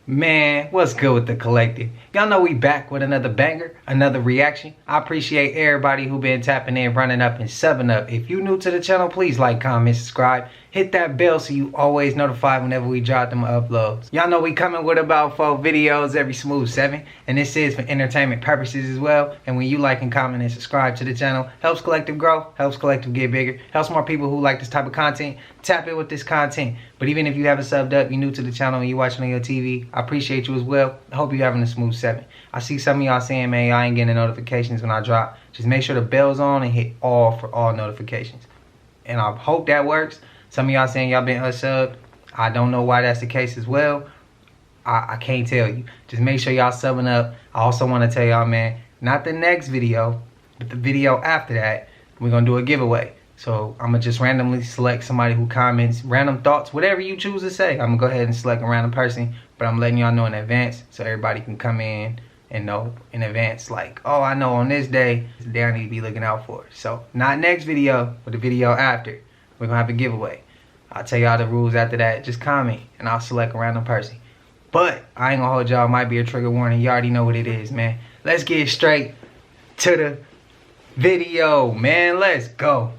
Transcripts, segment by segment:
Man, what's good with the collective? Y'all know we back with another banger, another reaction. I appreciate everybody who been tapping in, running up, and subbing up. If you new to the channel, please like, comment, subscribe. Hit that bell so you always notified whenever we drop them uploads. Y'all know we coming with about 4 videos every smooth 7. And this is for entertainment purposes as well. And when you like and comment and subscribe to the channel, helps collective grow, helps collective get bigger, helps more people who like this type of content tap in with this content. But even if you haven't subbed up, you're new to the channel and you watching on your TV, I appreciate you as well. I hope you're having a smooth 7. I see some of y'all saying, man, y'all ain't getting the notifications when I drop. Just make sure the bell's on and hit all for all notifications. And I hope that works. Some of y'all saying y'all been unsubbed. I don't know why that's the case as well. I can't tell you. Just make sure y'all subbing up. I also want to tell y'all, man, not the next video, but the video after that, we're going to do a giveaway. So I'm going to just randomly select somebody who comments, random thoughts, whatever you choose to say. I'm going to go ahead and select a random person, but I'm letting y'all know in advance so everybody can come in and know in advance, like, oh, I know on this day, is the day I need to be looking out for. So not next video, but the video after. We're going to have a giveaway. I'll tell y'all the rules after that. Just comment, and I'll select a random person. But I ain't going to hold y'all. Might be a trigger warning. You already know what it is, man. Let's get straight to the video, man. Let's go.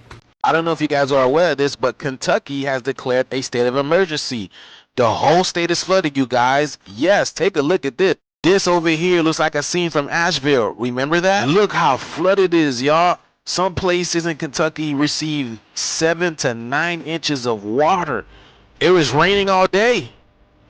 I don't know if you guys are aware of this, but Kentucky has declared a state of emergency. The whole state is flooded, you guys. Yes, take a look at this. This over here looks like a scene from Asheville. Remember that? Look how flooded it is, y'all. Some places in Kentucky received 7 to 9 inches of water. It was raining all day.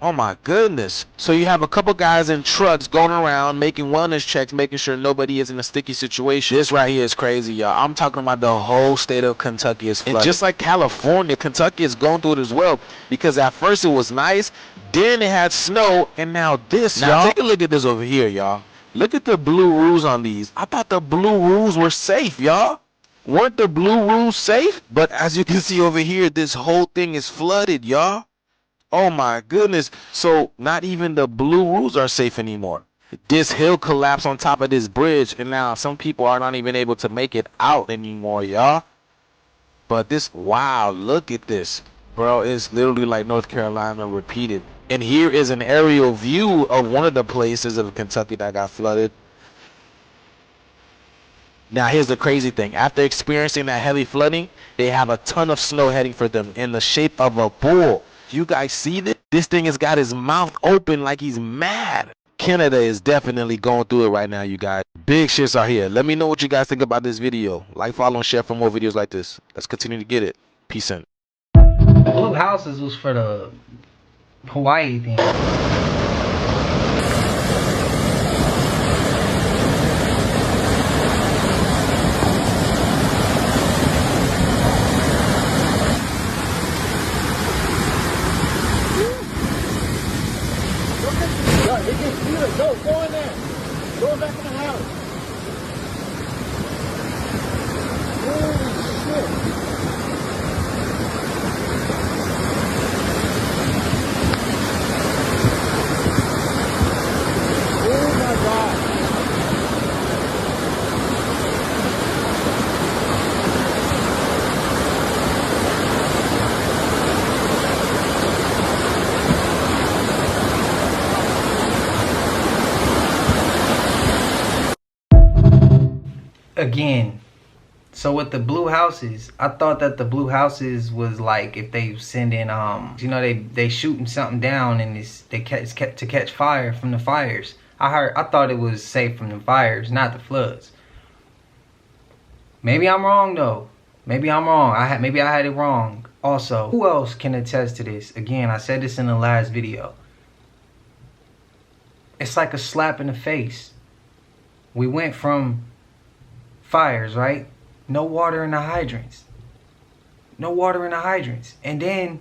Oh my goodness. So you have a couple guys in trucks going around making wellness checks, making sure nobody is in a sticky situation. This right here is crazy, y'all. I'm talking about the whole state of Kentucky is flooded. And just like California, Kentucky is going through it as well. Because at first it was nice, then it had snow, and now this, y'all. Take a look at this over here, y'all. Look at the blue rules on these. I thought the blue rules were safe, y'all. Weren't the blue rules safe? But as you can see over here, this whole thing is flooded, y'all. Oh my goodness. So not even the blue rules are safe anymore. This hill collapsed on top of this bridge, and now some people are not even able to make it out anymore, y'all. But this, wow, look at this. Bro, it's literally like North Carolina repeated. And here is an aerial view of one of the places of Kentucky that got flooded. Now here's the crazy thing. After experiencing that heavy flooding, they have a ton of snow heading for them in the shape of a bull. You guys see this? This thing has got his mouth open like he's mad. Canada is definitely going through it right now, you guys. Big shits are here. Let me know what you guys think about this video. Like, follow, and share for more videos like this. Let's continue to get it. Peace in. Blue houses was for the Hawaii thing. Go in there. Go back in the house. Holy shit. Oh my God. Again, so with the blue houses, I thought that the blue houses was like if they send in you know, they shooting something down and they catch fire from the fires. I thought it was safe from the fires, not the floods. Maybe I'm wrong though. Maybe I'm wrong. Maybe I had it wrong. Also, who else can attest to this? Again, I said this in the last video. It's like a slap in the face. We went from fires, right? No water in the hydrants. No water in the hydrants. And then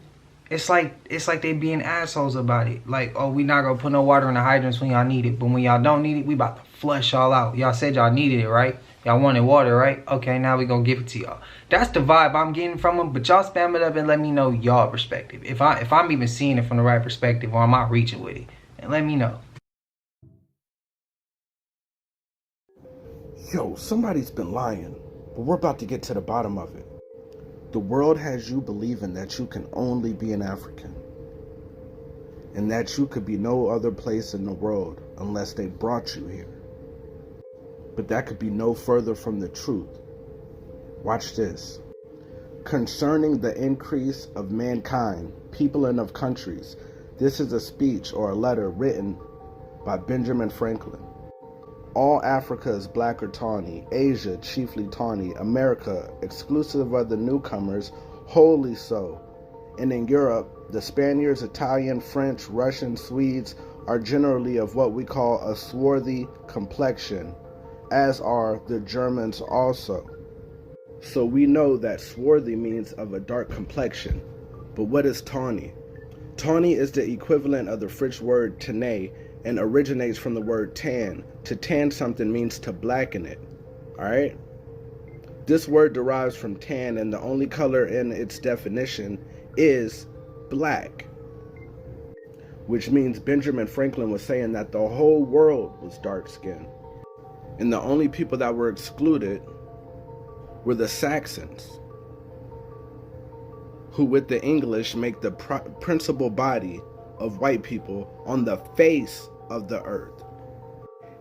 it's like they being assholes about it. Like, oh, we not gonna put no water in the hydrants when y'all need it. But when y'all don't need it, we about to flush y'all out. Y'all said y'all needed it, right? Y'all wanted water, right? Okay, now we gonna give it to y'all. That's the vibe I'm getting from them. But y'all spam it up and let me know y'all perspective. If I'm even seeing it from the right perspective, or am I reaching with it? And let me know. Yo, somebody's been lying, but we're about to get to the bottom of it. The world has you believing that you can only be an African, and that you could be no other place in the world unless they brought you here. But that could be no further from the truth. Watch this. Concerning the increase of mankind, people and of countries, this is a speech or a letter written by Benjamin Franklin. All Africa is black or tawny, Asia chiefly tawny, America, exclusive of the newcomers, wholly so. And in Europe, the Spaniards, Italian, French, Russian, Swedes are generally of what we call a swarthy complexion, as are the Germans also. So we know that swarthy means of a dark complexion. But what is tawny? Tawny is the equivalent of the French word teint and originates from the word tan. To tan something means to blacken it. Alright? This word derives from tan, and the only color in its definition is black. Which means Benjamin Franklin was saying that the whole world was dark skinned. And the only people that were excluded were the Saxons, who with the English make the principal body of white people on the face of the earth.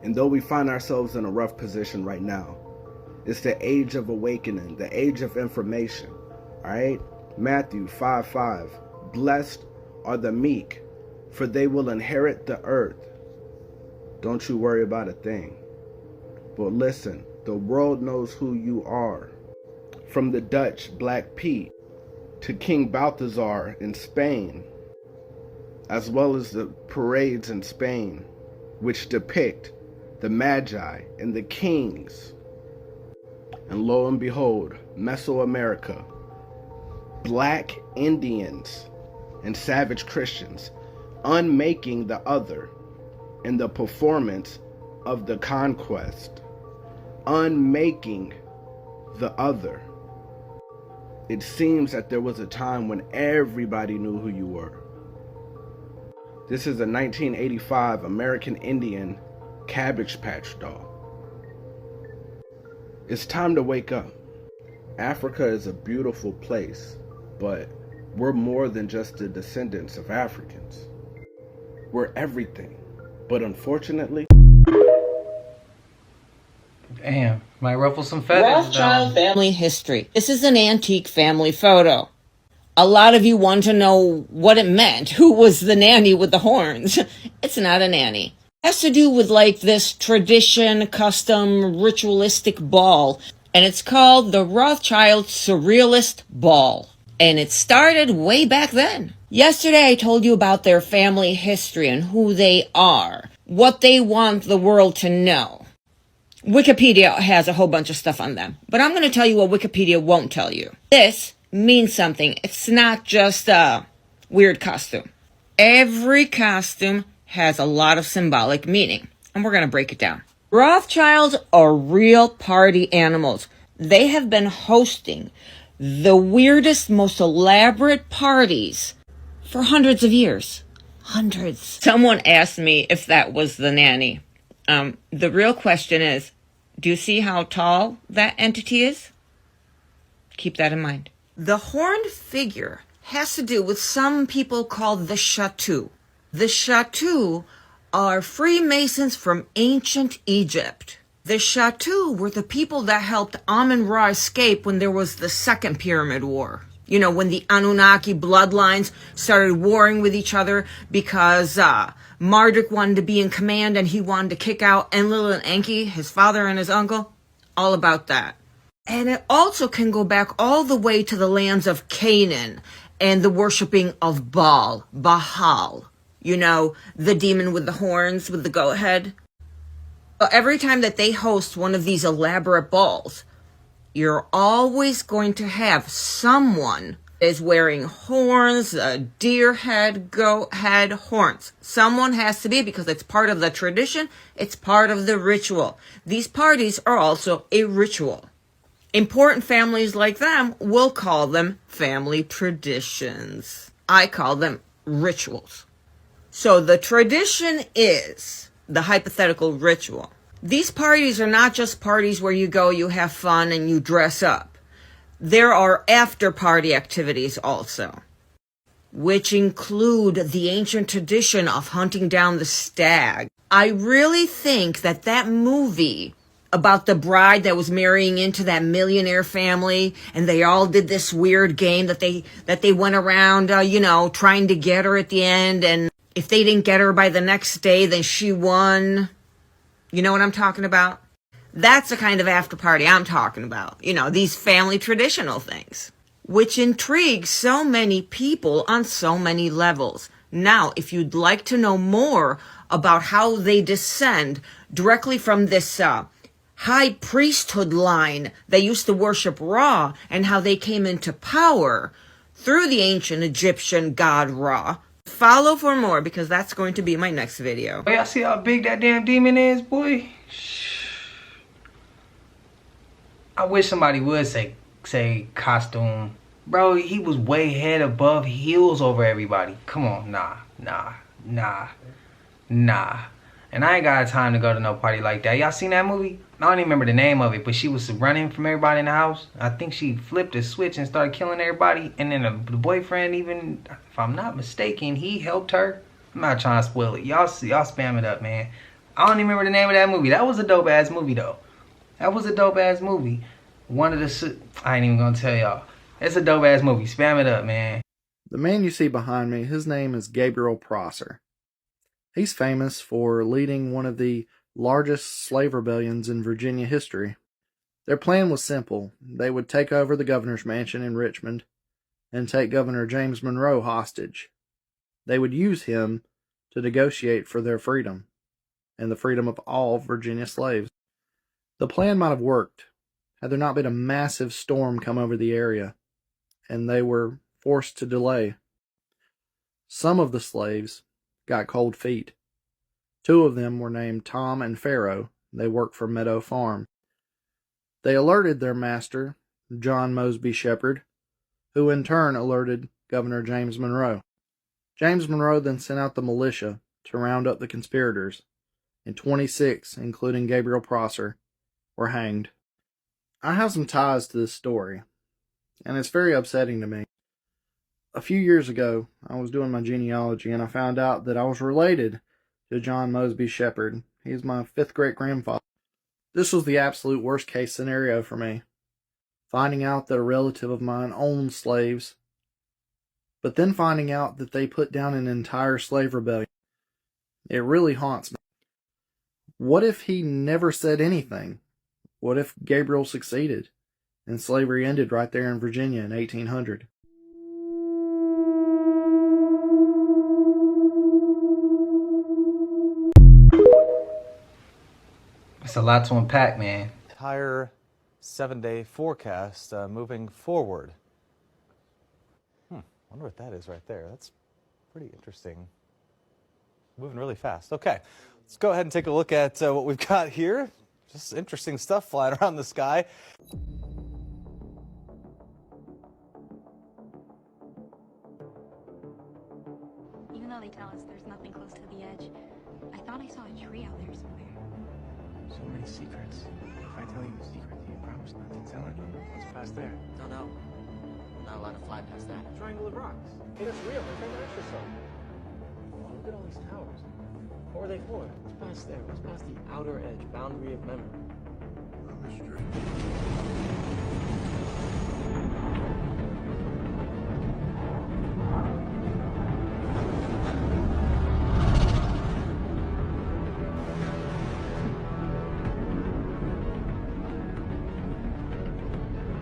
And though we find ourselves in a rough position right now, it's the age of awakening, the age of information. Alright? Matthew 5:5. Blessed are the meek, for they will inherit the earth. Don't you worry about a thing. But listen, the world knows who you are. From the Dutch Black Pete to King Balthazar in Spain, as well as the parades in Spain, which depict the Magi and the kings. And lo and behold, Mesoamerica, black Indians and savage Christians, unmaking the other in the performance of the conquest, unmaking the other. It seems that there was a time when everybody knew who you were. This is a 1985 American Indian Cabbage Patch doll. It's time to wake up. Africa is a beautiful place, but we're more than just the descendants of Africans. We're everything. But unfortunately, Damn, might ruffle some feathers. Rothschild family history. This is an antique family photo. A lot of you want to know what it meant. Who was the nanny with the horns? It's not a nanny. It has to do with like this tradition, custom, ritualistic ball. And it's called the Rothschild Surrealist Ball. And it started way back then. Yesterday I told you about their family history and who they are. What they want the world to know. Wikipedia has a whole bunch of stuff on them, but I'm going to tell you what Wikipedia won't tell you. This means something. It's not just a weird costume. Every costume has a lot of symbolic meaning, and we're going to break it down. Rothschilds are real party animals. They have been hosting the weirdest, most elaborate parties for hundreds of years. Hundreds. Someone asked me if that was the nanny. The real question is, do you see how tall that entity is? Keep that in mind. The horned figure has to do with some people called the Chateau. The Chateau are Freemasons from ancient Egypt. The Chateau were the people that helped Amun-Ra escape when there was the Second Pyramid War. You know, when the Anunnaki bloodlines started warring with each other because Marduk wanted to be in command and he wanted to kick out Enlil and Enki, his father and his uncle. All about that. And it also can go back all the way to the lands of Canaan and the worshiping of Baal, Bahal. You know, the demon with the horns, with the goat head. But every time that they host one of these elaborate balls, you're always going to have someone is wearing horns, a deer head, goat head, horns. Someone has to be, because it's part of the tradition, it's part of the ritual. These parties are also a ritual. Important families like them will call them family traditions. I call them rituals. So the tradition is the hypothetical ritual. These parties are not just parties where you go, you have fun, and you dress up. There are after-party activities also, which include the ancient tradition of hunting down the stag. I really think that that movie about the bride that was marrying into that millionaire family, and they all did this weird game that they went around, trying to get her at the end, and if they didn't get her by the next day, then she won. You know what I'm talking about? That's the kind of after party I'm talking about. These family traditional things, which intrigues so many people on so many levels. Now, if you'd like to know more about how they descend directly from this high priesthood line that used to worship Ra, and how they came into power through the ancient Egyptian god Ra, follow for more, because that's going to be my next video. Y'all see how big that damn demon is, boy? I wish somebody would say costume. Bro, he was way head above heels over everybody. Come on, nah. And I ain't got time to go to no party like that. Y'all seen that movie? I don't even remember the name of it, but she was running from everybody in the house. I think she flipped a switch and started killing everybody. And then the boyfriend, even, if I'm not mistaken, he helped her. I'm not trying to spoil it. Y'all spam it up, man. I don't even remember the name of that movie. That was a dope ass movie though. That was a dope ass movie. One of the, I ain't even gonna tell y'all. It's a dope ass movie. Spam it up, man. The man you see behind me, his name is Gabriel Prosser. He's famous for leading one of the largest slave rebellions in Virginia history. Their plan was simple. They would take over the governor's mansion in Richmond and take Governor James Monroe hostage. They would use him to negotiate for their freedom and the freedom of all Virginia slaves. The plan might have worked had there not been a massive storm come over the area, and they were forced to delay. Some of the slaves got cold feet. 2 of them were named Tom and Pharaoh. They worked for Meadow Farm. They alerted their master, John Mosby Shepherd, who in turn alerted Governor James Monroe. James Monroe then sent out the militia to round up the conspirators, and 26, including Gabriel Prosser, were hanged. I have some ties to this story, and it's very upsetting to me. A few years ago, I was doing my genealogy, and I found out that I was related to John Mosby Shepherd. He's my 5th great-grandfather. This was the absolute worst-case scenario for me, finding out that a relative of mine owned slaves, but then finding out that they put down an entire slave rebellion. It really haunts me. What if he never said anything? What if Gabriel succeeded and slavery ended right there in Virginia in 1800? It's a lot to unpack, man. Entire 7-day forecast moving forward. Wonder what that is right there. That's pretty interesting. Moving really fast. Okay, let's go ahead and take a look at what we've got here. Just interesting stuff flying around the sky. Even though they tell us there's nothing close to the edge, I thought I saw a tree out there somewhere. So many secrets. If I tell you a secret, do you promise not to tell anyone? What's past there? No. Not allowed to fly past that. Triangle of rocks. Hey, that's real. They're trying to ask yourself. Oh, look at all these towers. What were they for? What's past there? What's past the outer edge, boundary of memory? A mystery.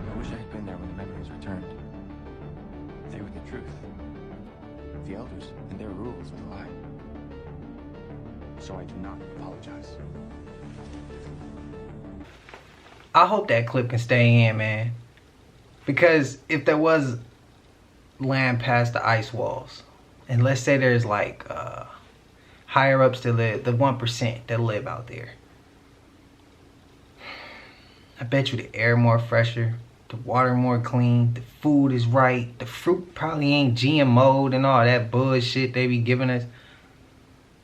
I wish I had been there when the memories returned. They were the truth. The elders and their rules were the lie. So I do not apologize. I hope that clip can stay in, man. Because if there was land past the ice walls, and let's say there's like higher ups that live, the 1% that live out there, I bet you the air more fresher, the water more clean, the food is right, the fruit probably ain't GMO'd and all that bullshit they be giving us.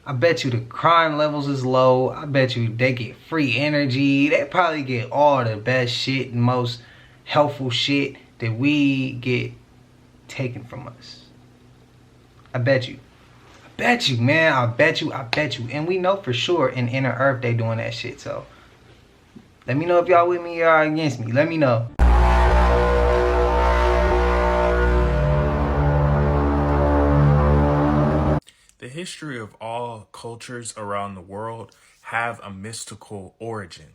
I bet you the crime levels is low. I bet you they get free energy. They probably get all the best shit and most helpful shit. did we get taken from us? I bet you. I bet you, man. I bet you. And we know for sure in Inner Earth they doing that shit. So let me know if y'all with me or against me. Let me know. The history of all cultures around the world have a mystical origin.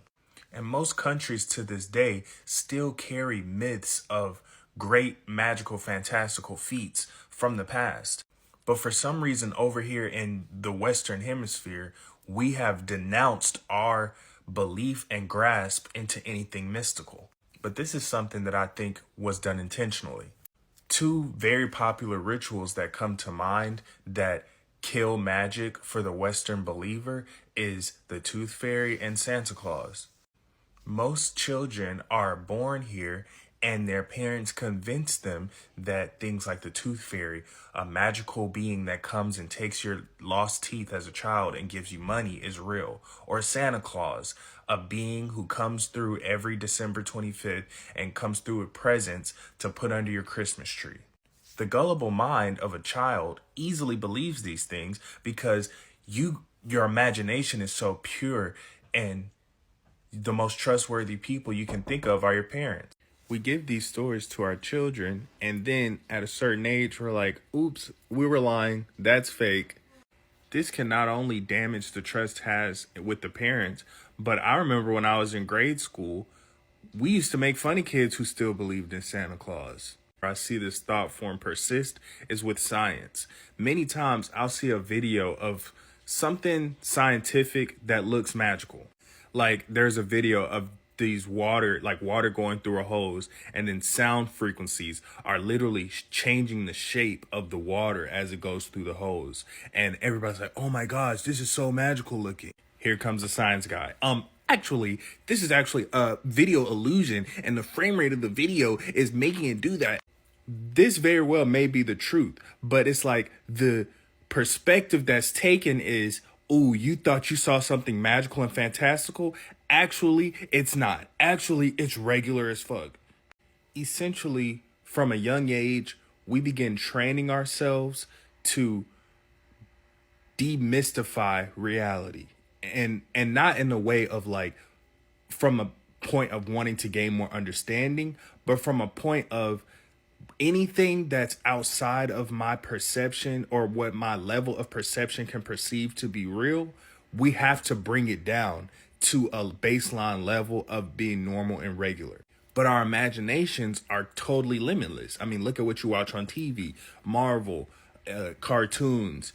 And most countries to this day still carry myths of great magical, fantastical feats from the past. But for some reason over here in the Western Hemisphere, we have denounced our belief and grasp into anything mystical. But this is something that I think was done intentionally. Two very popular rituals that come to mind that kill magic for the Western believer is the Tooth Fairy and Santa Claus. Most children are born here and their parents convince them that things like the Tooth Fairy, a magical being that comes and takes your lost teeth as a child and gives you money, is real. Or Santa Claus, a being who comes through every December 25th and comes through with presents to put under your Christmas tree. The gullible mind of a child easily believes these things because your imagination is so pure, and the most trustworthy people you can think of are your parents. We give these stories to our children, and then at a certain age, we're like, oops, we were lying. That's fake. This can not only damage the trust has with the parents, but I remember when I was in grade school, we used to make fun of kids who still believed in Santa Claus. I see this thought form persist is with science. Many times I'll see a video of something scientific that looks magical. Like there's a video of these water going through a hose, and then sound frequencies are literally changing the shape of the water as it goes through the hose. And everybody's like, oh my gosh, this is so magical looking. Here comes the science guy. Actually, this is actually a video illusion, and the frame rate of the video is making it do that. This very well may be the truth, but it's like the perspective that's taken is, oh, you thought you saw something magical and fantastical? Actually, it's not. Actually, it's regular as fuck. Essentially, from a young age, we begin training ourselves to demystify reality. And not in the way of like, from a point of wanting to gain more understanding, but from a point of anything that's outside of my perception or what my level of perception can perceive to be real, we have to bring it down to a baseline level of being normal and regular. But our imaginations are totally limitless. I mean, look at what you watch on TV, Marvel, cartoons,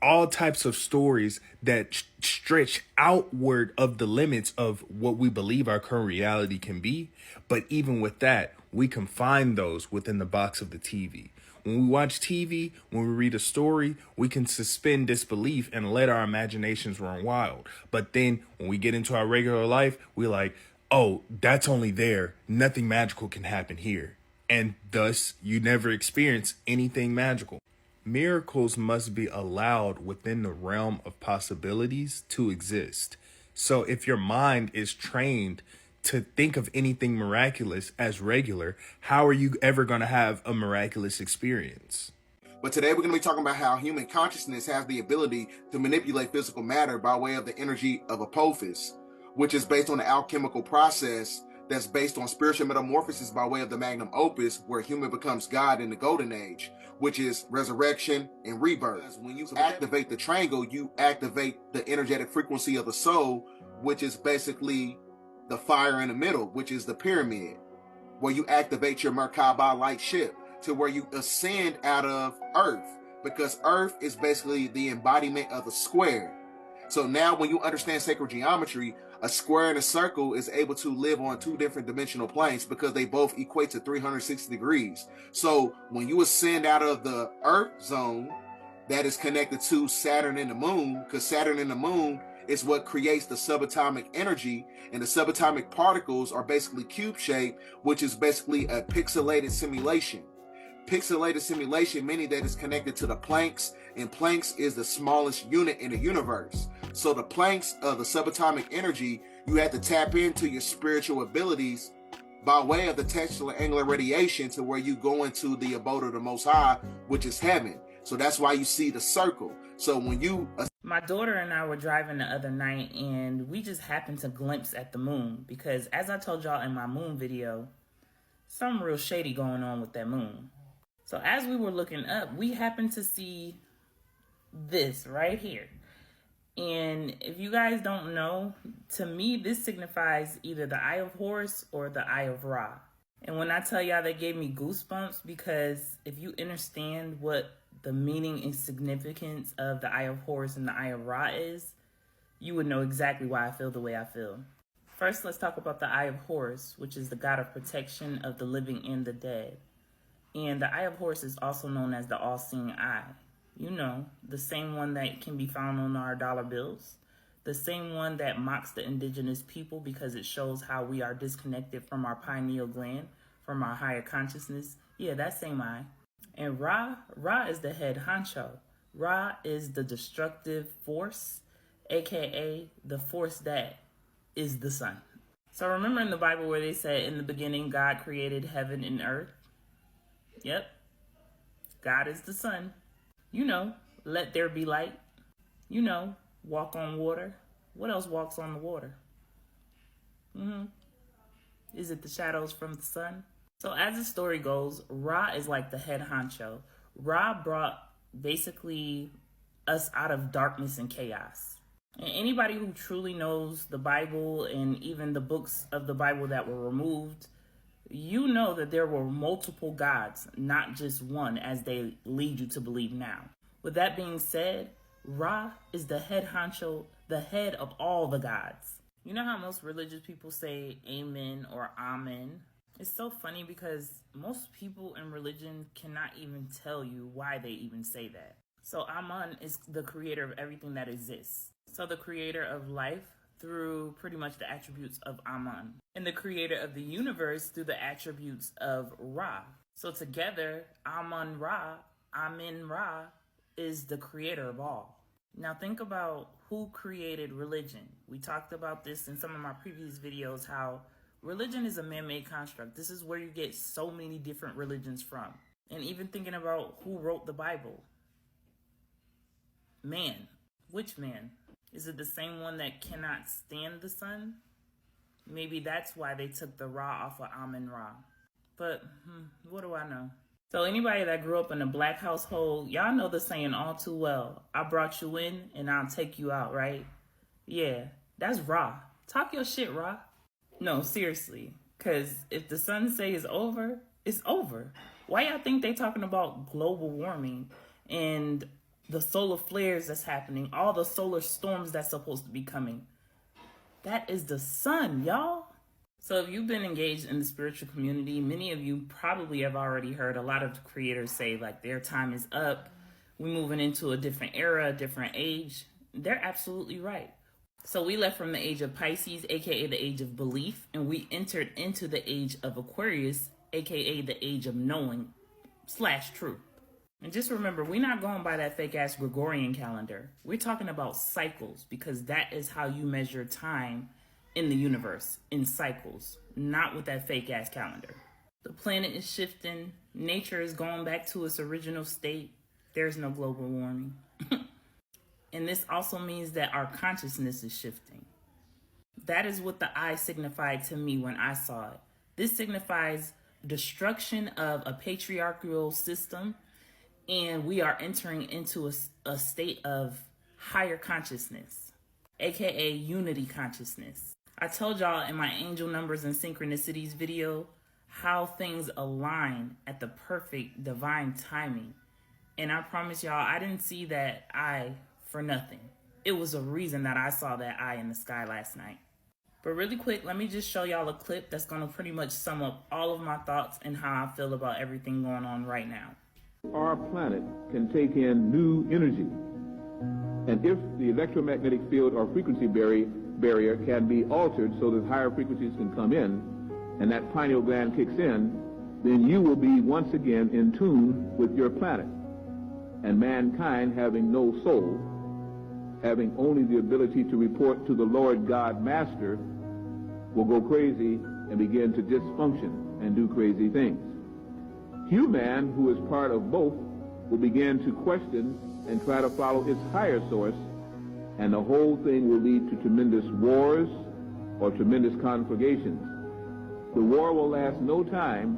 all types of stories that stretch outward of the limits of what we believe our current reality can be. But even with that, we confine those within the box of the TV. When we watch TV, when we read a story, we can suspend disbelief and let our imaginations run wild. But then when we get into our regular life, we're like, oh, that's only there. Nothing magical can happen here. And thus, you never experience anything magical. Miracles must be allowed within the realm of possibilities to exist. So if your mind is trained to think of anything miraculous as regular, how are you ever going to have a miraculous experience? But today we're going to be talking about how human consciousness has the ability to manipulate physical matter by way of the energy of Apophis, which is based on the alchemical process that's based on spiritual metamorphosis by way of the magnum opus, where human becomes God in the golden age, which is resurrection and rebirth. When you activate the triangle, you activate the energetic frequency of the soul, which is basically the fire in the middle, which is the pyramid, where you activate your Merkaba light ship to where you ascend out of Earth, because Earth is basically the embodiment of the square. So now when you understand sacred geometry, a square and a circle is able to live on two different dimensional planes because they both equate to 360 degrees. So when you ascend out of the Earth zone, that is connected to Saturn and the Moon, because Saturn and the Moon is what creates the subatomic energy, and the subatomic particles are basically cube shaped, which is basically a pixelated simulation. Pixelated simulation meaning that it's connected to the Planks, and Planks is the smallest unit in the universe. So the Planks of the subatomic energy, you have to tap into your spiritual abilities by way of the textual angular radiation to where you go into the abode of the Most High, which is heaven. So that's why you see the circle. So when you... My daughter and I were driving the other night, and we just happened to glimpse at the moon, because as I told y'all in my moon video, something real shady going on with that moon. So as we were looking up, we happened to see this right here. And if you guys don't know, to me, this signifies either the Eye of Horus or the Eye of Ra. And when I tell y'all, that gave me goosebumps, because if you understand what the meaning and significance of the Eye of Horus and the Eye of Ra is, you would know exactly why I feel the way I feel. First, let's talk about the Eye of Horus, which is the god of protection of the living and the dead. And the Eye of Horus is also known as the all-seeing eye. You know, the same one that can be found on our dollar bills. The same one that mocks the indigenous people because it shows how we are disconnected from our pineal gland, from our higher consciousness. Yeah, that same eye. And Ra is the head honcho. Ra is the destructive force, aka the force that is the sun. So remember in the Bible where they said, in the beginning, God created heaven and earth? Yep. God is the sun. You know, let there be light. You know, walk on water. What else walks on the water? Is it the shadows from the sun? So as the story goes, Ra is like the head honcho. Ra brought basically us out of darkness and chaos. And anybody who truly knows the Bible and even the books of the Bible that were removed, you know that there were multiple gods, not just one, as they lead you to believe now. With that being said, Ra is the head honcho, the head of all the gods. You know how most religious people say amen or amen? It's so funny because most people in religion cannot even tell you why they even say that. So Amun is the creator of everything that exists. So the creator of life through pretty much the attributes of Amun. And the creator of the universe through the attributes of Ra. So together, Amun Ra is the creator of all. Now think about who created religion. We talked about this in some of my previous videos, how religion is a man-made construct. This is where you get so many different religions from. And even thinking about who wrote the Bible. Man. Which man? Is it the same one that cannot stand the sun? Maybe that's why they took the Ra off of Amun-Ra. But what do I know? So anybody that grew up in a black household, y'all know the saying all too well. I brought you in and I'll take you out, right? Yeah, that's Ra. Talk your shit, Ra. No, seriously. Because if the sun say it's over, it's over. Why y'all think they talking about global warming and the solar flares that's happening, all the solar storms that's supposed to be coming? That is the sun, y'all. So if you've been engaged in the spiritual community, many of you probably have already heard a lot of creators say like their time is up. We're moving into a different era, a different age. They're absolutely right. So we left from the age of Pisces, aka the age of belief, and we entered into the age of Aquarius, aka the age of knowing / truth. And just remember, we're not going by that fake ass Gregorian calendar. We're talking about cycles, because that is how you measure time in the universe, in cycles, not with that fake ass calendar. The planet is shifting. Nature is going back to its original state. There's no global warming. And this also means that our consciousness is shifting. That is what the eye signified to me when I saw it. This signifies destruction of a patriarchal system, and we are entering into a state of higher consciousness, aka unity consciousness. I told y'all in my angel numbers and synchronicities video how things align at the perfect divine timing. And I promise y'all, I didn't see that eye for nothing. It was a reason that I saw that eye in the sky last night. But really quick, let me just show y'all a clip that's going to pretty much sum up all of my thoughts and how I feel about everything going on right now. Our planet can take in new energy. And if the electromagnetic field or frequency barrier can be altered so that higher frequencies can come in, and that pineal gland kicks in, then you will be once again in tune with your planet. And mankind, having no soul, having only the ability to report to the Lord God Master, will go crazy and begin to dysfunction and do crazy things. Human, who is part of both, will begin to question and try to follow its higher source, and the whole thing will lead to tremendous wars or tremendous conflagrations. The war will last no time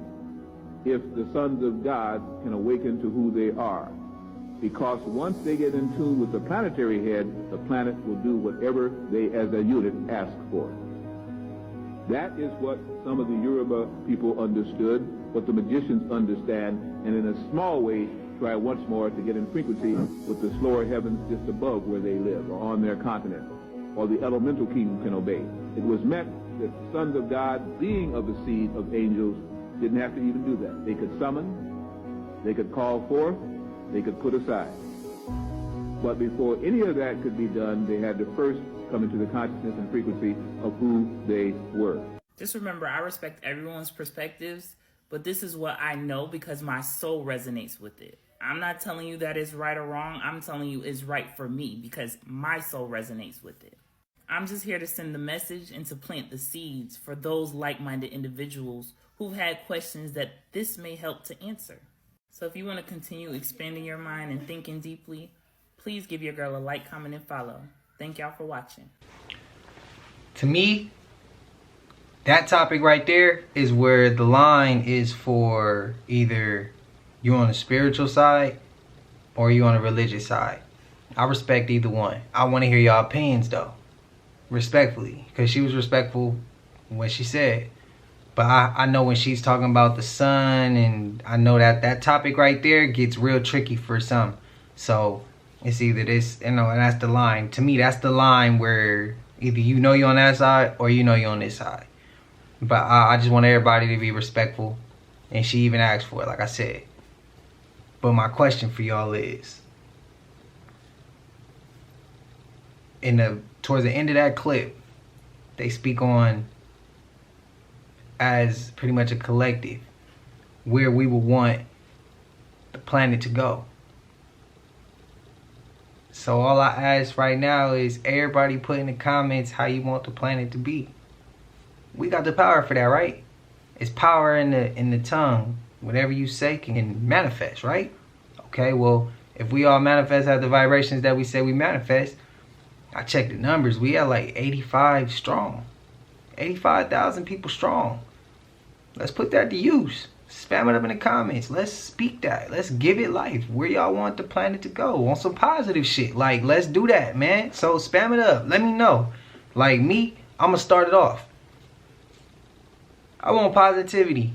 if the sons of God can awaken to who they are. Because once they get in tune with the planetary head, the planet will do whatever they as a unit ask for. That is what some of the Yoruba people understood, what the magicians understand, and in a small way try once more to get in frequency with the slower heavens just above where they live, or on their continent, or the elemental kingdom can obey. It was meant that the sons of God, being of the seed of angels, didn't have to even do that. They could summon, they could call forth, they could put aside. But before any of that could be done, they had to first come into the consciousness and frequency of who they were. Just remember, I respect everyone's perspectives, but this is what I know because my soul resonates with it. I'm not telling you that it's right or wrong. I'm telling you it's right for me because my soul resonates with it. I'm just here to send the message and to plant the seeds for those like-minded individuals who've had questions that this may help to answer. So if you want to continue expanding your mind and thinking deeply, please give your girl a like, comment, and follow. Thank y'all for watching. To me, that topic right there is where the line is for either you on the spiritual side or you on the religious side. I respect either one. I want to hear y'all opinions though, respectfully, because she was respectful when she said. But I know when she's talking about the sun, and I know that that topic right there gets real tricky for some. So it's either this, and that's the line. To me, that's the line where either you know you're on that side or you know you're on this side. But I just want everybody to be respectful. And she even asked for it, like I said. But my question for y'all is, towards the end of that clip, they speak on, as pretty much a collective, where we would want the planet to go. So all I ask right now is everybody put in the comments how you want the planet to be. We got the power for that, right? It's power in the tongue. Whatever you say can manifest, right? Okay, well, if we all manifest at the vibrations that we say we manifest, I checked the numbers. We are like 85 strong. 85,000 people strong. Let's put that to use. Spam it up in the comments. Let's speak that. Let's give it life. Where y'all want the planet to go? On some positive shit. Like, let's do that, man. So spam it up. Let me know. Like me, I'm going to start it off. I want positivity.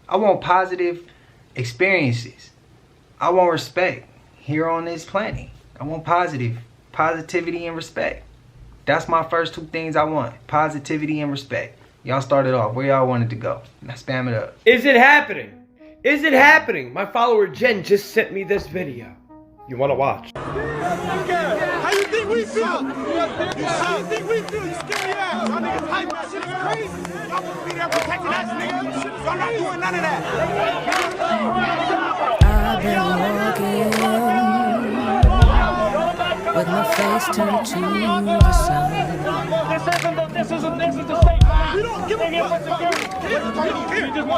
I want positive experiences. I want respect here on this planet. I want positivity and respect. That's my first two things I want. Positivity and respect. Y'all started off. Where y'all wanted to go? Now spam it up. Is it happening? Is it happening? My follower Jen just sent me this video. You want to watch? How you think we feel? How you think we feel? You scary ass. Y'all niggas hype. That shit is crazy. Y'all supposed to be there protecting us, nigga. Y'all not doing none of that. I've been walking with my face turned to the sun. This isn't the statement. We don't give a fuck.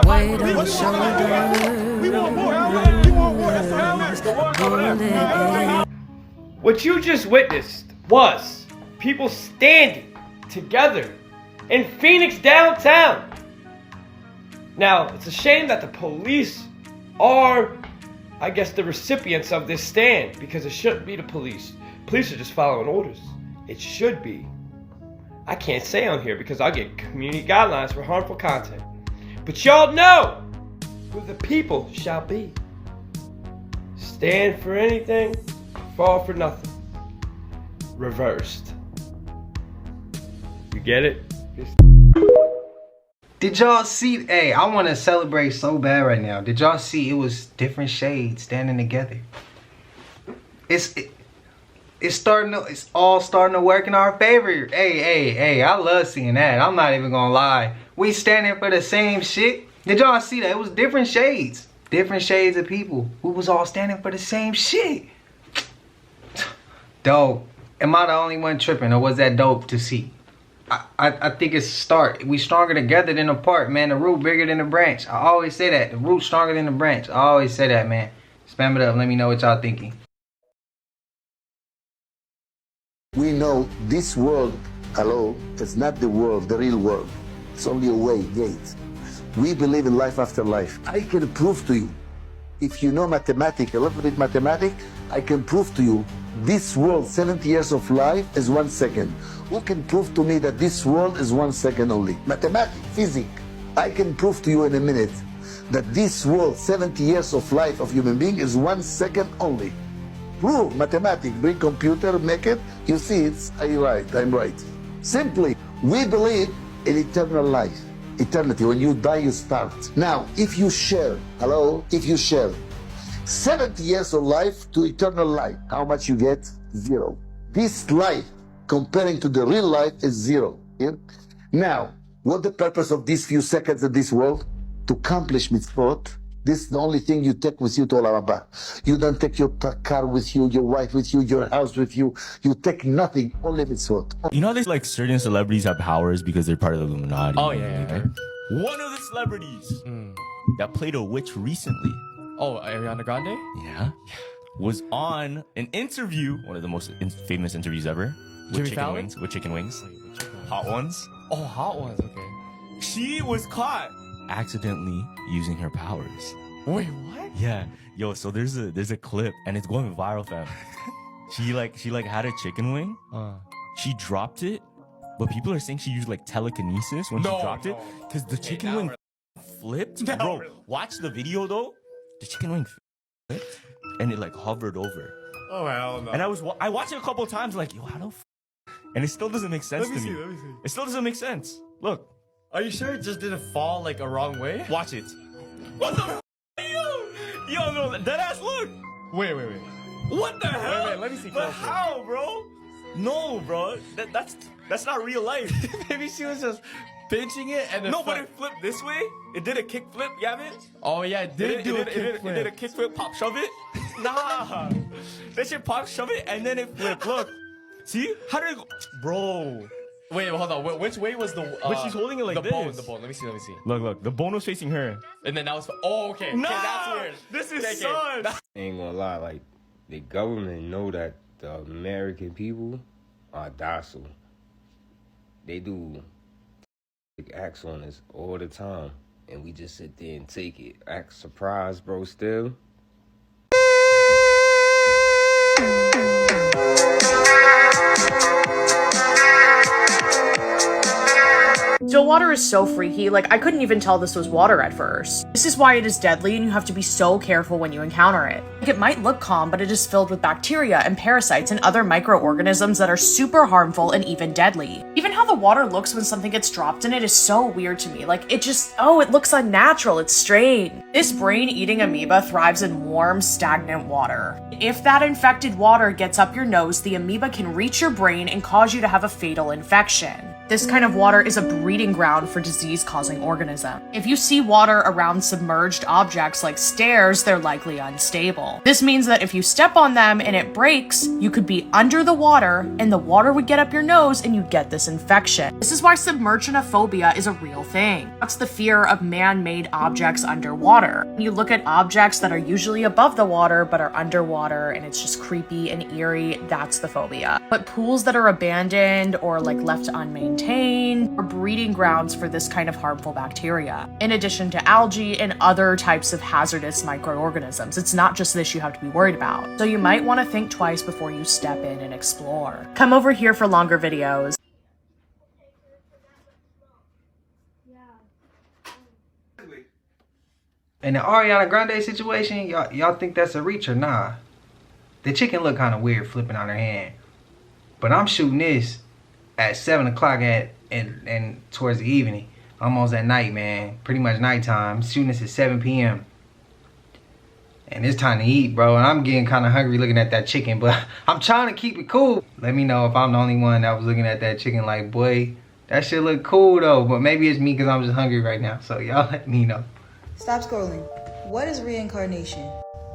Weight on the shoulder. We want more. We want more. That's the What you just witnessed was people standing together in Phoenix downtown. Now, it's a shame that the police are, I guess, the recipients of this stand, because it shouldn't be the police. Police are just following orders. It should be. I can't say on here because I'll get community guidelines for harmful content. But y'all know who the people shall be. Stand for anything, fall for nothing. Reversed. You get it? Did y'all see? Hey, I want to celebrate so bad right now. Did y'all see it was different shades standing together? It's all starting to work in our favor. Hey, I love seeing that. I'm not even gonna lie. We standing for the same shit. Did y'all see that? It was different shades. Different shades of people. We was all standing for the same shit. Dope. Am I the only one tripping, or was that dope to see? I think it's start. We stronger together than apart, man. The root bigger than the branch. I always say that. The root stronger than the branch. I always say that, man. Spam it up. Let me know what y'all thinking. We know this world, hello, it's not the world, the real world. It's only a way, gate. We believe in life after life. I can prove to you, if you know mathematics, a little bit mathematics, I can prove to you this world, 70 years of life is 1 second. Who can prove to me that this world is 1 second only? Mathematics, physics. I can prove to you in a minute that this world, 70 years of life of human being is 1 second only. Prove mathematics, bring computer, make it, you see it's, I'm right. Simply, we believe in eternal life, eternity. When you die, you start. Now, if you share, if you share 70 years of life to eternal life, how much you get? 0. This life, comparing to the real life, is 0. Yeah? Now, what the purpose of these few seconds in this world? To accomplish mitzvot. This is the only thing you take with you to Olam Haba. You don't take your car with you, your wife with you, your house with you. You take nothing, only mitzvot. You know, there's like certain celebrities have powers because they're part of the Illuminati. Oh, yeah. One of the celebrities that played a witch recently. Oh, Ariana Grande? Yeah. Was on an interview, one of the most famous interviews ever. Jimmy Fallon? With chicken wings. Hot ones. Oh, hot ones, okay. She was caught accidentally using her powers. Wait, what? Yeah. Yo, so there's a clip and it's going viral, fam. She had a chicken wing. She dropped it, but people are saying she used like telekinesis when she dropped it. Because the chicken wing flipped. Bro, watch the video though. The chicken wing flipped and it like hovered over. Oh, hell no. And I watched it a couple of times like, yo, how the and it still doesn't make sense to me. Let me see. It still doesn't make sense. Look. Are you sure it just didn't fall like a wrong way? Watch it. What the Yo, no, that ass look. Wait. What the hell? Wait, let me see But closer. how, bro? No, bro. That's not real life. Maybe she was just pinching it and then but it flipped this way. It did a kick flip, Gavin. Oh yeah, it did do a kick flip. It did a kick flip, pop, shove it. Nah. That shit pop, shove it, and then it flipped. Look. See? How did it go? Bro. Wait, hold on. Which way was the... but she's holding it like the this. The bone. Let me see. Look. The bone was facing her. And then that was... Oh, okay. Nah, okay, that's weird. This is sus. Ain't gonna lie, like, the government know that the American people are docile. They do acts on us all the time. And we just sit there and take it. Act surprised, bro, still. Still water is so freaky, like I couldn't even tell this was water at first. This is why it is deadly and you have to be so careful when you encounter it. Like, it might look calm, but it is filled with bacteria and parasites and other microorganisms that are super harmful and even deadly. Even how the water looks when something gets dropped in it is so weird to me. Like, it looks unnatural, it's strange. This brain-eating amoeba thrives in warm, stagnant water. If that infected water gets up your nose, the amoeba can reach your brain and cause you to have a fatal infection. This kind of water is a breeding ground for disease-causing organisms. If you see water around submerged objects like stairs, they're likely unstable. This means that if you step on them and it breaks, you could be under the water and the water would get up your nose and you'd get this infection. This is why submersionophobia is a real thing. That's the fear of man-made objects underwater. When you look at objects that are usually above the water but are underwater and it's just creepy and eerie, that's the phobia. But pools that are abandoned or like left unmaintained are breeding grounds for this kind of harmful bacteria. In addition to algae and other types of hazardous microorganisms, it's not just this you have to be worried about. So you might want to think twice before you step in and explore. Come over here for longer videos. In the Ariana Grande situation, y'all think that's a reach or nah? The chicken look kind of weird flipping out her hand. But I'm shooting this at 7 o'clock and towards the evening. Almost at night, man. Pretty much nighttime. Shooting this at 7 p.m. And it's time to eat, bro. And I'm getting kind of hungry looking at that chicken. But I'm trying to keep it cool. Let me know if I'm the only one that was looking at that chicken like, boy, that shit look cool though. But maybe it's me because I'm just hungry right now. So y'all let me know. Stop scrolling. What is reincarnation?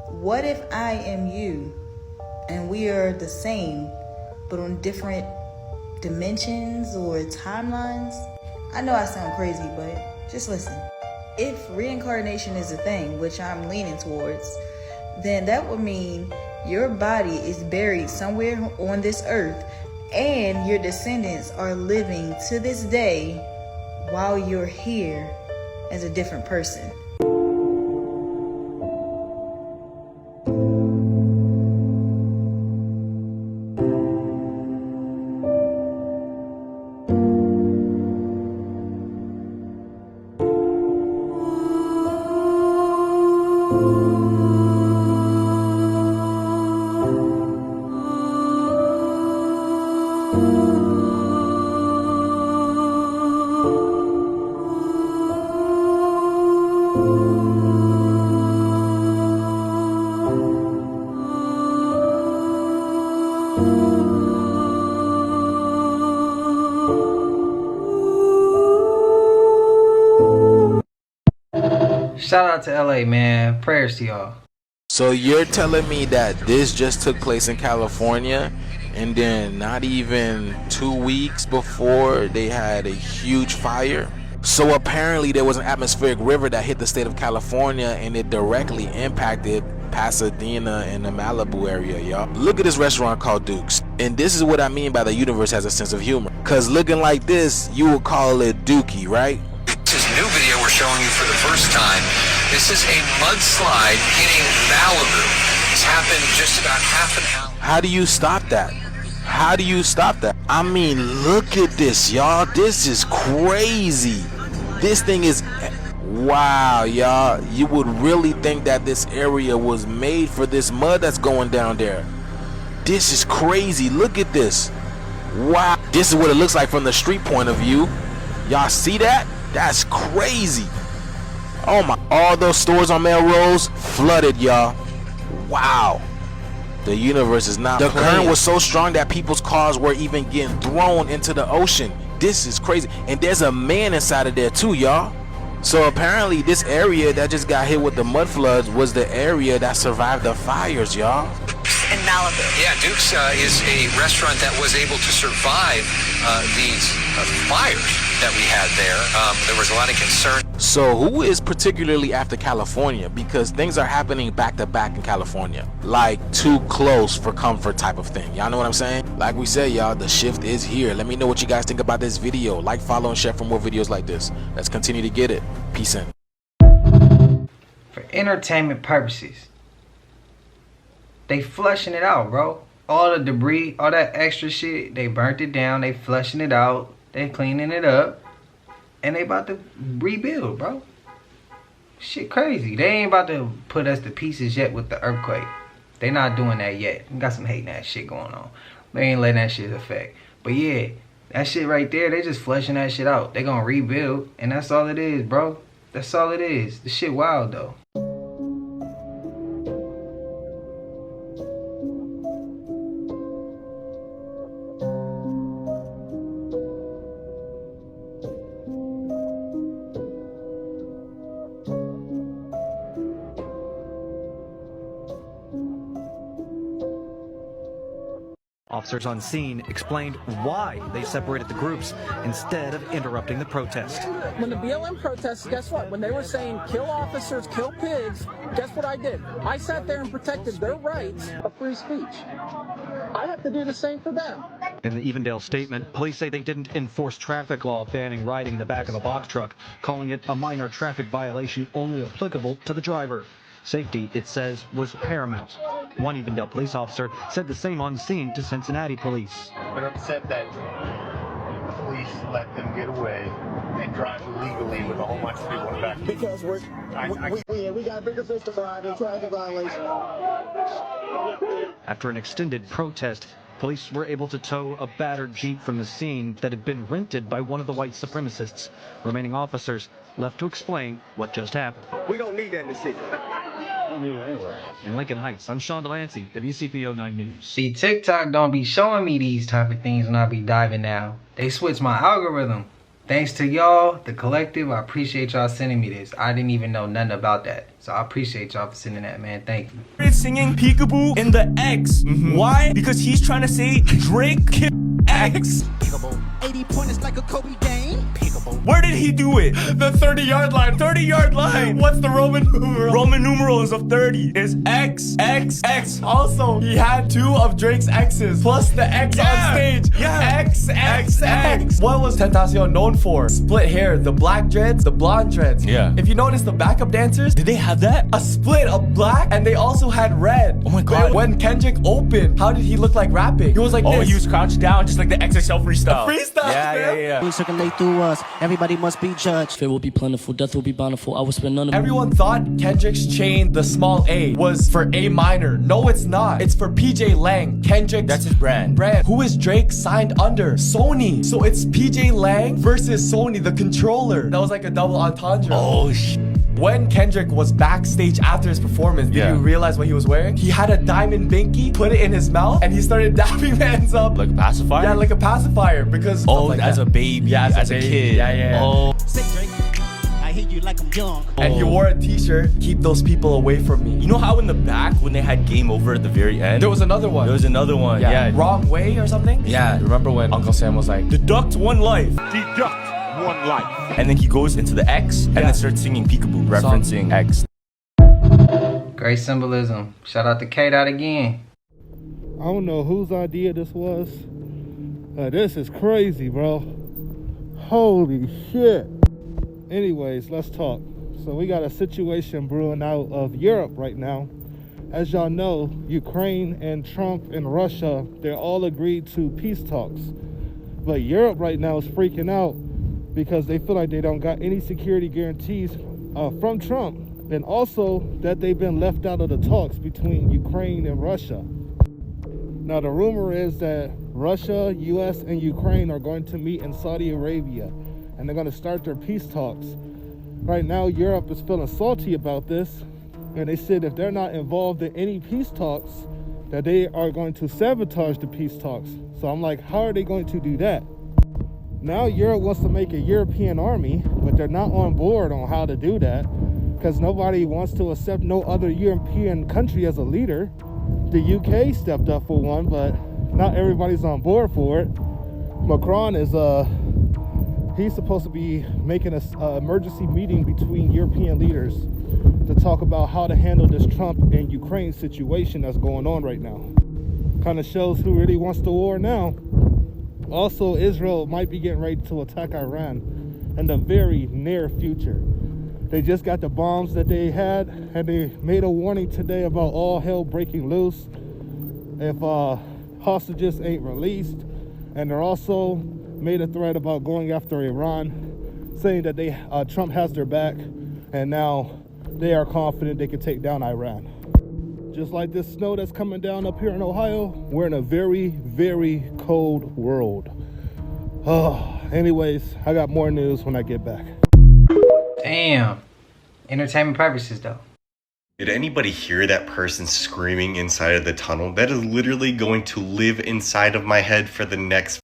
What if I am you and we are the same but on different dimensions or timelines. I know I sound crazy, but just listen. If reincarnation is a thing, which I'm leaning towards, then that would mean your body is buried somewhere on this earth and your descendants are living to this day while you're here as a different person. Shout out to LA, man. Prayers to y'all. So you're telling me that this just took place in California, and then not even 2 weeks before they had a huge fire? So apparently there was an atmospheric river that hit the state of California, and it directly impacted Pasadena and the Malibu area, y'all. Look at this restaurant called Duke's, and this is what I mean by the universe has a sense of humor. Cause looking like this, you would call it Dookie, right? This new video we're showing you for the first time. This is a mudslide hitting Malibu. It's happened just about half an hour. How do you stop that? How do you stop that? I mean, look at this, y'all. This is crazy. This thing is, wow, y'all. You would really think that this area was made for this mud that's going down there. This is crazy. Look at this. Wow. This is what it looks like from the street point of view. Y'all see that? That's crazy. Oh my, all those stores on Melrose flooded, y'all. Wow. The universe is not playing. The current was so strong that people's cars were even getting thrown into the ocean. This is crazy. And there's a man inside of there too, y'all. So apparently this area that just got hit with the mud floods was the area that survived the fires, y'all. In Malibu. Yeah, Duke's is a restaurant that was able to survive these fires that we had there. There was a lot of concern. So who is particularly after California? Because things are happening back to back in California. Like too close for comfort type of thing. Y'all know what I'm saying? Like we said, y'all, the shift is here. Let me know what you guys think about this video. Like, follow, and share for more videos like this. Let's continue to get it. Peace in. For entertainment purposes, they flushing it out, bro. All the debris, all that extra shit, they burnt it down. They flushing it out. They cleaning it up. And they about to rebuild, bro. Shit crazy. They ain't about to put us to pieces yet with the earthquake. They not doing that yet. We got some hating ass shit going on. They ain't letting that shit affect. But yeah, that shit right there, they just flushing that shit out. They gonna rebuild. And that's all it is, bro. That's all it is. The shit wild, though. Officers on scene explained why they separated the groups instead of interrupting the protest. When the BLM protests, guess what? When they were saying kill officers, kill pigs, guess what I did? I sat there and protected their rights of free speech. I have to do the same for them. In the Evendale statement, police say they didn't enforce traffic law banning riding in the back of a box truck, calling it a minor traffic violation only applicable to the driver. Safety, it says, was paramount. One Evendale police officer said the same on scene to Cincinnati police. We're upset that police let them get away and drive illegally with a whole bunch of people in the back. Because we got a bigger fish to fry than traffic violation. After an extended protest, police were able to tow a battered Jeep from the scene that had been rented by one of the white supremacists. Remaining officers left to explain what just happened. We don't need that in the city. In Lincoln Heights, I'm Sean Delancey, WCPO 9 News. See, TikTok don't be showing me these type of things when I be diving now. They switched my algorithm. Thanks to y'all, the collective, I appreciate y'all sending me this. I didn't even know nothing about that. So I appreciate y'all for sending that, man. Thank you. Singing peekaboo in the X. Why? Because he's trying to say Drake X. 80 pointers like a Kobe game. Where did he do it? The 30-yard line. 30-yard line. What's the Roman numeral? Roman numerals of 30 is X, X, X. Also, he had 2 of Drake's X's plus the X on stage. Yeah. X, X, X. What was Tentacion known for? Split hair, the black dreads, the blonde dreads. Yeah. If you notice the backup dancers, Did they have that? a split of black, and they also had red. Oh my God. When Kendrick opened, how did he look like rapping? He was like Oh, this. he was crouched down just like the XXL freestyle. Freestyle, Yeah. We circulate through us. Everybody must be judged. Fear will be plentiful. Death will be bountiful. I will spend none of Everyone thought Kendrick's chain, the small A, was for A minor. No, it's not. It's for PJ Lang. Kendrick's That's his brand. Who is Drake signed under? Sony. So it's PJ Lang versus Sony, the controller. That was like a double entendre. Oh, shit. When Kendrick was backstage after his performance, did you realize what he was wearing? He had a diamond binky, put it in his mouth, and he started dapping hands up. Like a pacifier? Yeah, like a pacifier. Because Oh, like as that. a baby, Yeah, as a baby. kid. Yeah. Oh. Say Drake, I hear you like I'm young. And he wore a t-shirt, keep those people away from me. You know how in the back when they had game over at the very end? There was another one. There was another one. Yeah. Wrong way or something? Yeah. Remember when Uncle Sam was like, Deduct one life. Deduct one life. And then he goes into the X and then starts singing Peekaboo, referencing X. Great symbolism. Shout out to K-Dot again. I don't know whose idea this was. This is crazy, bro. Holy shit. Anyways, let's talk. So we got a situation brewing out of Europe right now. As y'all know, Ukraine and Trump and Russia, they're all agreed to peace talks. But Europe right now is freaking out because they feel like they don't got any security guarantees from Trump. And also that they've been left out of the talks between Ukraine and Russia. Now the rumor is that Russia, US, and Ukraine are going to meet in Saudi Arabia and they're going to start their peace talks. Right now Europe is feeling salty about this, and they said if they're not involved in any peace talks, that they are going to sabotage the peace talks. So I'm like, how are they going to do that? Now Europe wants to make a European army, but they're not on board on how to do that because nobody wants to accept no other European country as a leader. The UK stepped up for one, but not everybody's on board for it. Macron is he's supposed to be making an emergency meeting between European leaders to talk about how to handle this Trump and Ukraine situation that's going on right now. Kind of shows who really wants the war now. Also, Israel might be getting ready to attack Iran in the very near future. They just got the bombs that they had, and they made a warning today about all hell breaking loose if hostages ain't released. And they're also made a threat about going after Iran, saying that Trump has their back, and now they are confident they can take down Iran. Just like this snow that's coming down up here in Ohio, we're in a very, very cold world. Anyways, I got more news when I get back. Damn. Entertainment purposes though. Did anybody hear that person screaming inside of the tunnel? That is literally going to live inside of my head for the next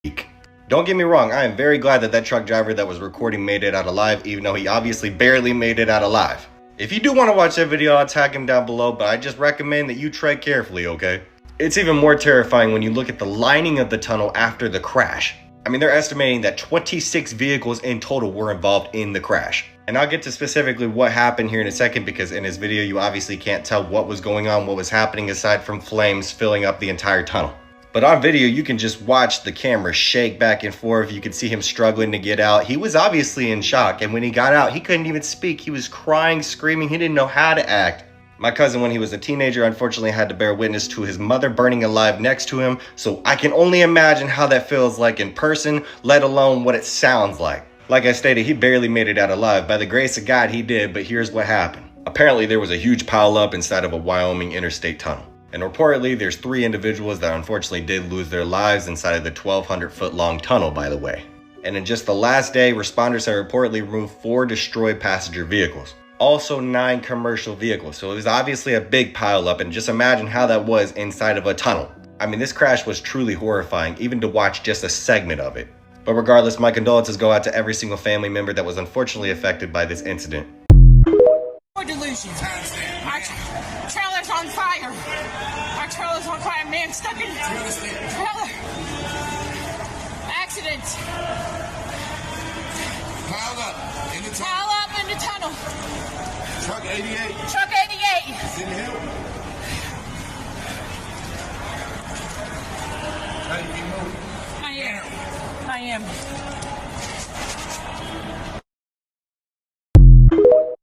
week. Don't get me wrong, I am very glad that truck driver that was recording made it out alive, even though he obviously barely made it out alive. If you do want to watch that video, I'll tag him down below, but I just recommend that you tread carefully, okay? It's even more terrifying when you look at the lining of the tunnel after the crash. I mean, they're estimating that 26 vehicles in total were involved in the crash. And I'll get to specifically what happened here in a second, because in this video, you obviously can't tell what was going on, what was happening aside from flames filling up the entire tunnel. But on video, you can just watch the camera shake back and forth. You can see him struggling to get out. He was obviously in shock, and when he got out, he couldn't even speak. He was crying, screaming. He didn't know how to act. My cousin, when he was a teenager, unfortunately had to bear witness to his mother burning alive next to him, so I can only imagine how that feels like in person, let alone what it sounds like. Like I stated, he barely made it out alive. By the grace of God, he did, but here's what happened. Apparently, there was a huge pileup inside of a Wyoming interstate tunnel. And reportedly, there's 3 individuals that unfortunately did lose their lives inside of the 1,200-foot long tunnel, by the way. And in just the last day, responders have reportedly removed 4 destroyed passenger vehicles. Also 9 commercial vehicles. So it was obviously a big pileup, and just imagine how that was inside of a tunnel. I mean, this crash was truly horrifying, even to watch just a segment of it. But regardless, my condolences go out to every single family member that was unfortunately affected by this incident. More delusions. Our trailer's on fire. Our trailer's on fire. Man stuck in the trailer. accident. Pile up in the tunnel. Pile up in the tunnel. Truck 88. Truck 88. It's in the hill. How do you keep moving? I am.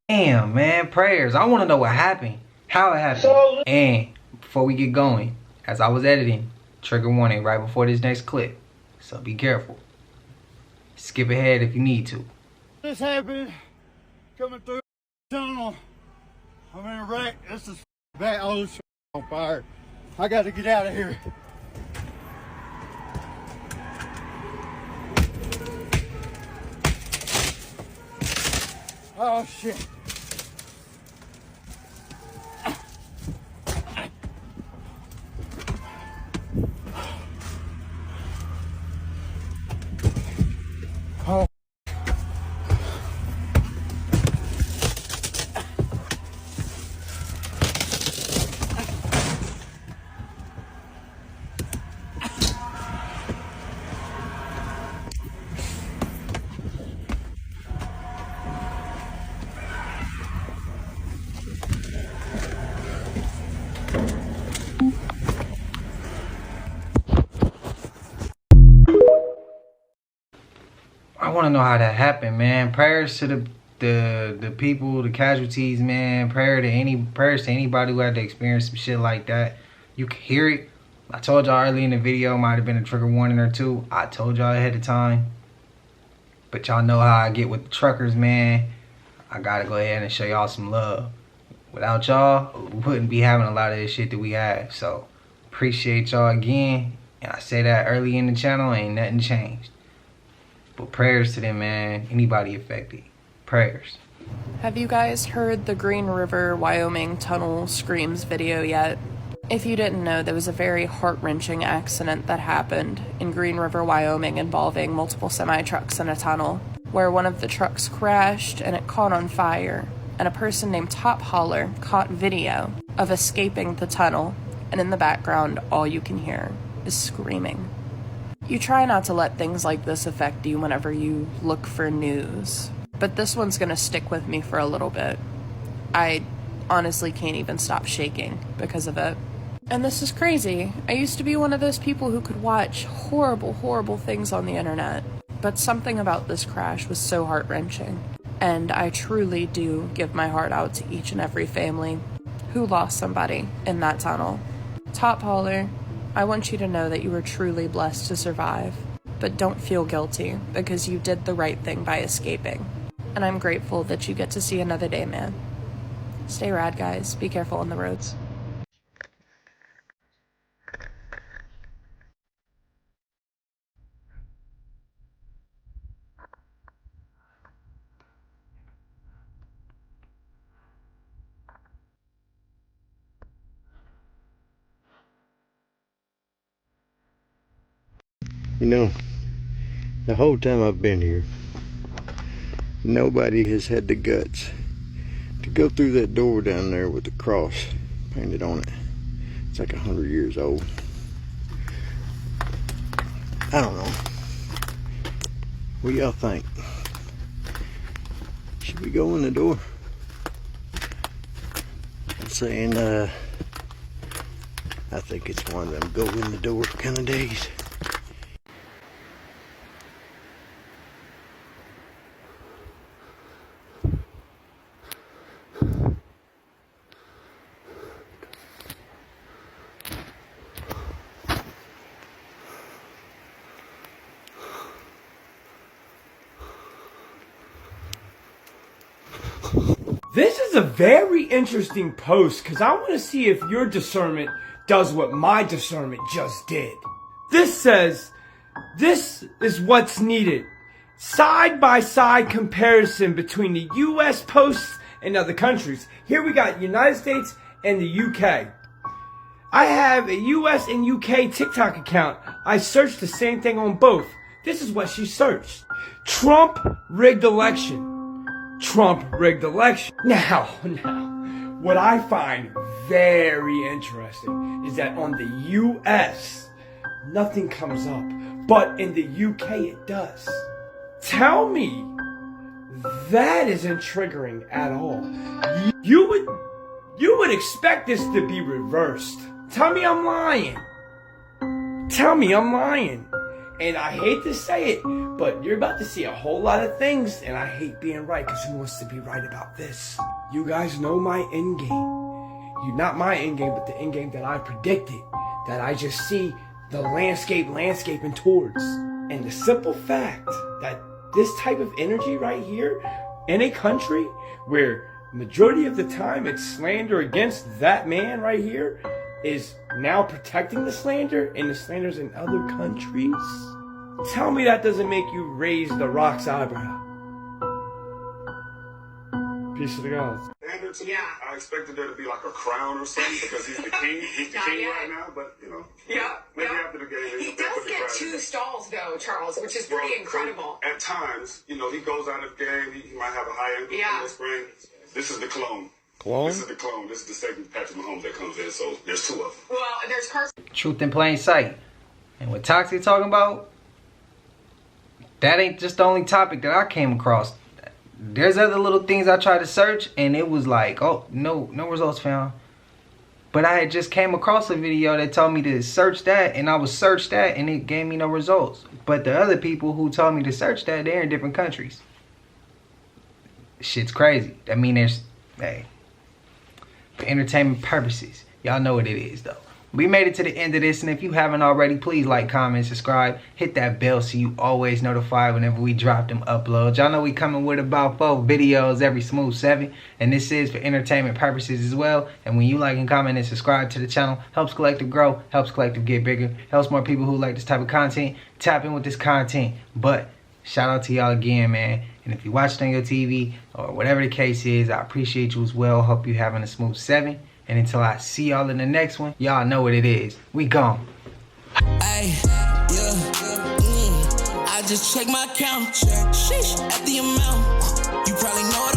Damn, man, prayers. I want to know what happened, how it happened. And before we get going, as I was editing, trigger warning right before this next clip. So be careful. Skip ahead if you need to. This happened coming through the tunnel. I'm in a wreck. This is bad. Oh, this on fire. I got to get out of here. Oh shit. Oh. I want to know how that happened, man. Prayers to the people, the casualties, man. Prayers to anybody who had to experience some shit like that. You can hear it. I told y'all early in the video, might have been a trigger warning or two. I told y'all ahead of time. But y'all know how I get with the truckers, man. I gotta go ahead and show y'all some love. Without y'all, we wouldn't be having a lot of this shit that we have. So, appreciate y'all again. And I say that early in the channel, ain't nothing changed. But prayers to them, man. Anybody affected. Prayers. Have you guys heard the Green River, Wyoming tunnel screams video yet? If you didn't know, there was a very heart-wrenching accident that happened in Green River, Wyoming involving multiple semi-trucks in a tunnel, where one of the trucks crashed and it caught on fire, and a person named Top Holler caught video of escaping the tunnel, and in the background, all you can hear is screaming. You try not to let things like this affect you whenever you look for news, but this one's gonna stick with me for a little bit. I honestly can't even stop shaking because of it. And this is crazy. I used to be one of those people who could watch horrible, horrible things on the internet, but something about this crash was so heart-wrenching. And I truly do give my heart out to each and every family who lost somebody in that tunnel. Top Holler, I want you to know that you were truly blessed to survive, but don't feel guilty because you did the right thing by escaping. And I'm grateful that you get to see another day, man. Stay rad, guys. Be careful on the roads. You know, the whole time I've been here, nobody has had the guts to go through that door down there with the cross painted on it. It's like 100 years old. I don't know. What do y'all think? Should we go in the door? I'm saying, I think it's one of them go in the door kind of days. This is a very interesting post because I want to see if your discernment does what my discernment just did. This says, this is what's needed. Side-by-side comparison between the U.S. posts and other countries. Here we got United States and the UK. I have a US and UK TikTok account. I searched the same thing on both. This is what she searched. Trump rigged election. Trump rigged election. Now, what I find very interesting is that on the US, nothing comes up. but in the UK it does. Tell me that isn't triggering at all. You would expect this to be reversed. Tell me I'm lying. Tell me I'm lying. And I hate to say it, but you're about to see a whole lot of things, and I hate being right, because who wants to be right about this? You guys know my end game. Not my end game, but the end game that I predicted, that I just see the landscaping towards. And the simple fact that this type of energy right here, in a country where majority of the time it's slander against that man right here, is now protecting the slander, and the slanders in other countries. Tell me that doesn't make you raise the Rock's eyebrow. Peace to the gods. Yeah. I expected there to be like a crown or something because he's the king. He's the king right now, but you know. Yeah. Maybe after the game. He does get 2 stalls though, Charles, which is pretty incredible. At times, you know, he goes out of the game. He might have a high ankle in the spring. This is the clone. This is the clone. This is the second Patrick Mahomes that comes in. So there's 2 of them. Well, there's Carson. Truth in plain sight. And what Toxic talking about, that ain't just the only topic that I came across. There's other little things I tried to search, and it was like, oh, no results found. But I had just came across a video that told me to search that, and I was searched that, and it gave me no results. But the other people who told me to search that, they're in different countries. Shit's crazy. I mean, there's, hey, for entertainment purposes, y'all know what it is, though. We made it to the end of this, and if you haven't already, please like, comment, subscribe, hit that bell so you always notified whenever we drop them uploads. Y'all know we coming with about 4 videos every smooth 7, and this is for entertainment purposes as well. And when you like and comment and subscribe to the channel, helps Collective grow, helps Collective get bigger, helps more people who like this type of content tap in with this content. But shout out to y'all again, man. And if you watch it on your TV or whatever the case is, I appreciate you as well. Hope you having a smooth 7. And until I see y'all in the next one, y'all know what it is. We gone. Ay, yeah, I just check my account. Sheesh, at the amount. You probably know it.